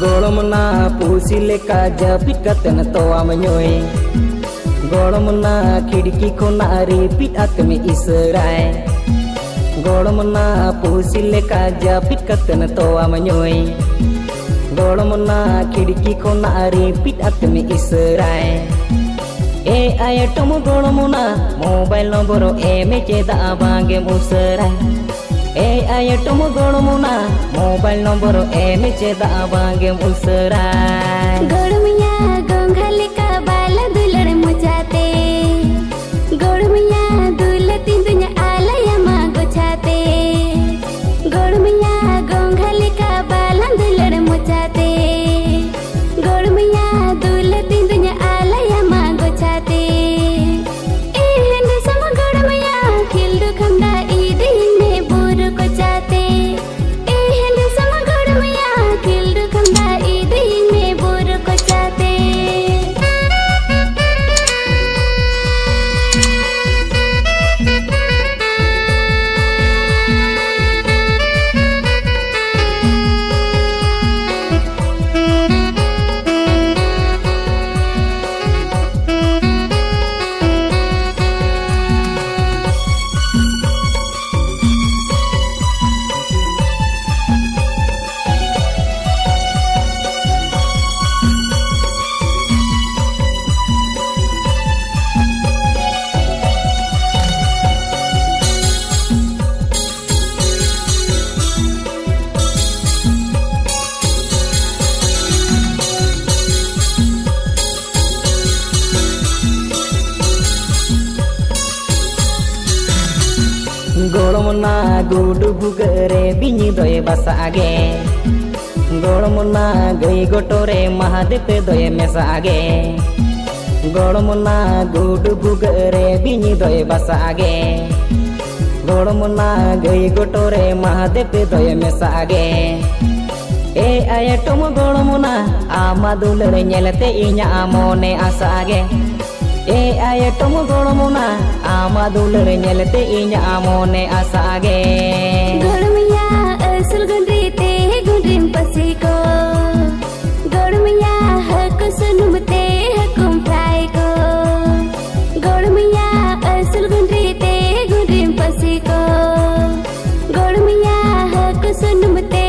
गोड़मना पुसिले का जापिट कतन तो आमन्योय गोड़मना खिड़की को नारी पिट आत्मे इसराय गोड़मना पुसिले का जापिट कतन तो आमन्योय गोड़मना खिड़की को नारी पिट आत्मे इसराय ए आयटम गोड़मना मोबाइल नंबर एमे चेदा बांगे मुसराय ए आयटम गोड़मना मोबाइल नंबर एमे चेदा बांगे मुसराय गोड़मिया गोंघले का बाला दुलड़ मुचाते गोड़मिया दुलती दुनिया आलया मा गोछाते गोड़मिया गोंघले का बाला दुलड़ मुचाते गोड़मिया दुलती दुनिया आलया मा गोछाते ए हंदे सम गोड़मिया खिलदु खंदा ईदी ने बुरु कोचाते ए हंदे सम गोड़मिया खिलदु खंदा ईदी ने बुरु कोचाते गोड़मना गुडु बुगरे बिनी दोय बसागे गोड़मना गई गोटोरे महादेव दोय मेसागे गोड़मना गुडु बुगरे बिनी दोय बसागे गोड़मना गई गोटोरे महादेव दोय मेसागे ए आयटम गोड़मना आमा दुलड़ नेलते इña मोने आसागे ए आयटम गोड़मना आमा दुलड़ नेलते इña मोने आसागे गोड़मिया असल गुंडरीते गुंडरीम पसीको गोड़मिया हको सुनुमते हकुम फ्राइको गोड़मिया असल गुंडरीते गुंडरीम पसीको गोड़मिया हको सुनुमते